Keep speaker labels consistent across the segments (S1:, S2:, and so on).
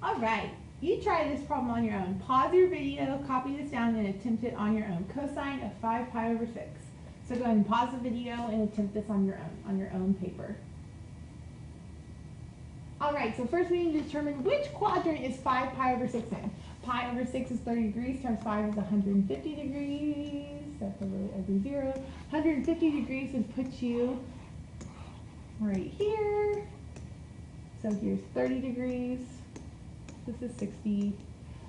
S1: All right, you try this problem on your own. Pause your video, copy this down, and attempt it on your own. Cosine of 5 pi over 6. So go ahead and pause the video and attempt this on your own paper. All right, so first we need to determine which quadrant is 5 pi over 6 in. Pi over 6 is 30 degrees times 5 is 150 degrees. That's a really ugly 0. 150 degrees would put you right here. So here's 30 degrees. This is 60.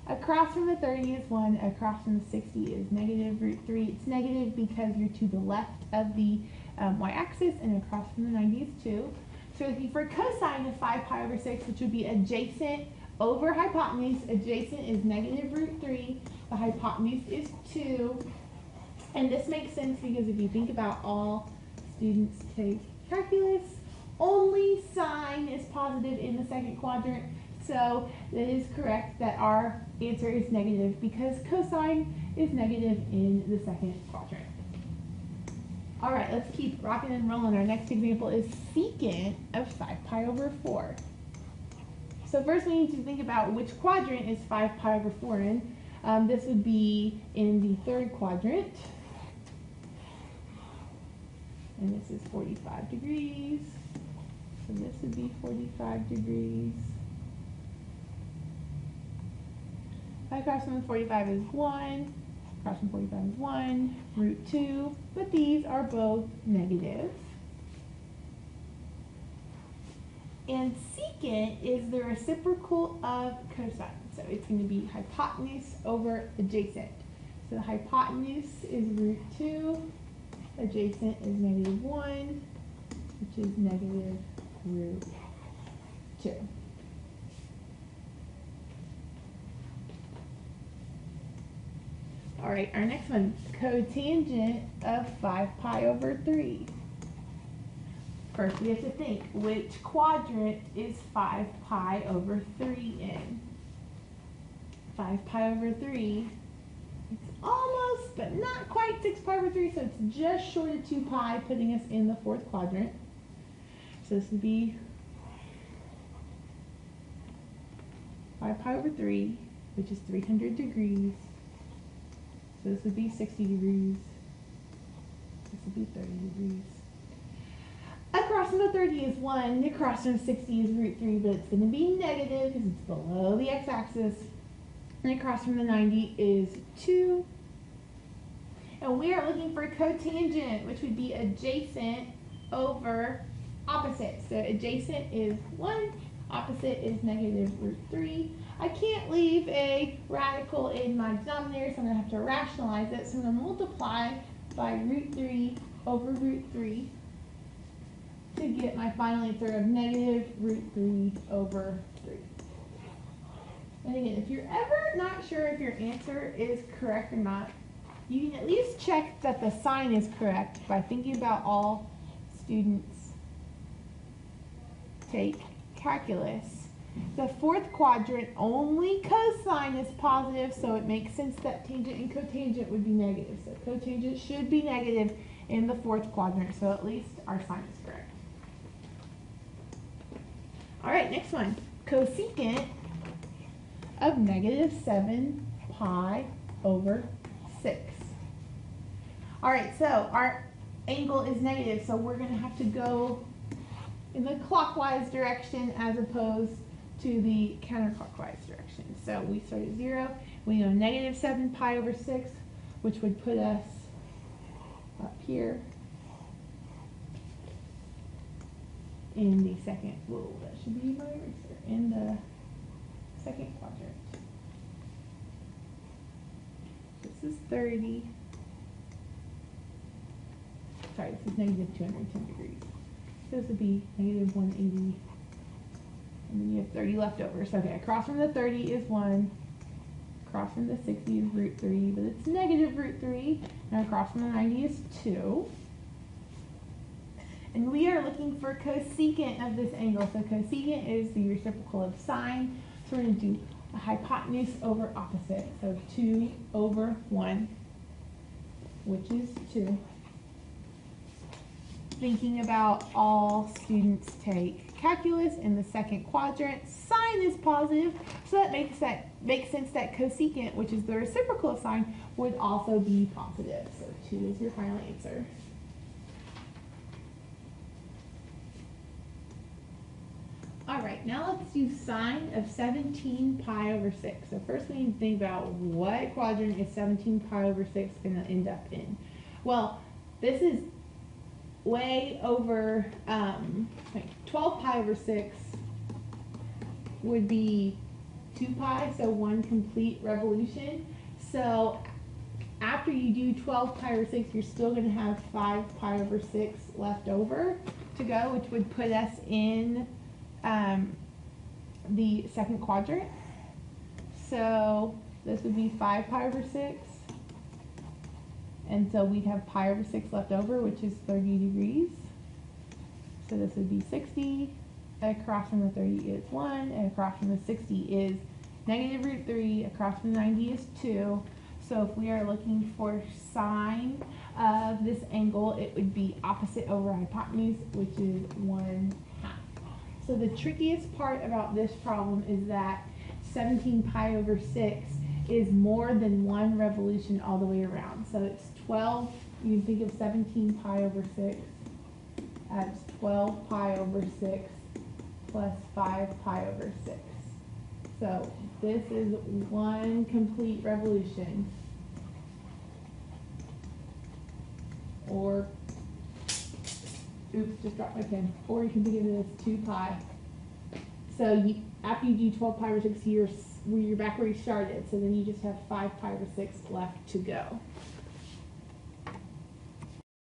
S1: Across from the 30 is 1. Across from the 60 is negative root 3. It's negative because you're to the left of the y-axis, and across from the 90 is 2. So looking for cosine of 5 pi over 6, which would be adjacent over hypotenuse. Adjacent is negative root 3. The hypotenuse is 2. And this makes sense because if you think about all students take calculus, only sine is positive in the second quadrant. So it is correct that our answer is negative because cosine is negative in the second quadrant. All right, let's keep rocking and rolling. Our next example is secant of 5 pi over 4. So first we need to think about which quadrant is 5 pi over 4 in. This would be in the third quadrant. And this is 45 degrees. So this would be 45 degrees. 5 across from the 45 is 1. Across from 45 is 1. Root 2. But these are both negative. And secant is the reciprocal of cosine. So it's going to be hypotenuse over adjacent. So the hypotenuse is root 2. Adjacent is negative 1, which is negative root 2. All right, our next one, cotangent of 5 pi over 3. First, we have to think, which quadrant is 5 pi over 3 in? 5 pi over 3, it's almost, but not quite 6 pi over 3, so it's just short of 2 pi, putting us in the fourth quadrant. So this would be 5 pi over 3, which is 300 degrees. So this would be 60 degrees. This would be 30 degrees. Across from the 30 is 1. Across from 60 is root 3, but it's going to be negative because it's below the x-axis. And across from the 90 is 2. And we are looking for cotangent, which would be adjacent over opposite. So adjacent is 1. Opposite is negative root 3. I can't leave a radical in my denominator, so I'm going to have to rationalize it. So I'm going to multiply by root 3 over root 3 to get my final answer of negative root 3 over 3. And again, if you're ever not sure if your answer is correct or not, you can at least check that the sign is correct by thinking about all students take calculus. The fourth quadrant, only cosine is positive, so it makes sense that tangent and cotangent would be negative. So cotangent should be negative in the fourth quadrant, so at least our sign is correct. All right, next one. Cosecant of negative 7 pi over 6. All right, so our angle is negative, so we're going to have to go in the clockwise direction as opposed to the counterclockwise direction. So we start at 0. We know negative 7 pi over 6, which would put us up here in the second, whoa, that should be my eraser, in the second quadrant. This is 30. Sorry, this is negative 210 degrees. This would be negative 180. And then you have 30 left over. So okay, across from the 30 is 1. Across from the 60 is root 3, but it's negative root 3. And across from the 90 is 2. And we are looking for cosecant of this angle. So cosecant is the reciprocal of sine. So we're going to do a hypotenuse over opposite. So 2 over 1, which is 2. Thinking about all students take calculus in the second quadrant. Sine is positive, so that makes sense that cosecant, which is the reciprocal of sine, would also be positive. So 2 is your final answer. All right, now let's do sine of 17 pi over 6. So first we need to think about what quadrant is 17 pi over 6 going to end up in. Well, this is way over, 12 pi over 6 would be 2 pi, so 1 complete revolution. So after you do 12 pi over 6, you're still going to have 5 pi over 6 left over to go, which would put us in the second quadrant. So this would be 5 pi over 6. And so we'd have pi over 6 left over, which is 30 degrees. So this would be 60. Across from the 30 is 1. And across from the 60 is negative root 3. Across from the 90 is 2. So if we are looking for sine of this angle, it would be opposite over hypotenuse, which is 1/2. So the trickiest part about this problem is that 17 pi over 6 is more than 1 revolution all the way around. So it's 12, you can think of 17 pi over 6 as 12 pi over 6 plus 5 pi over 6. So this is 1 complete revolution. Or, oops, just dropped my pen. Or you can think of it as 2 pi. So after you do 12 pi over 6, you're back where you started. So then you just have 5 pi over 6 left to go.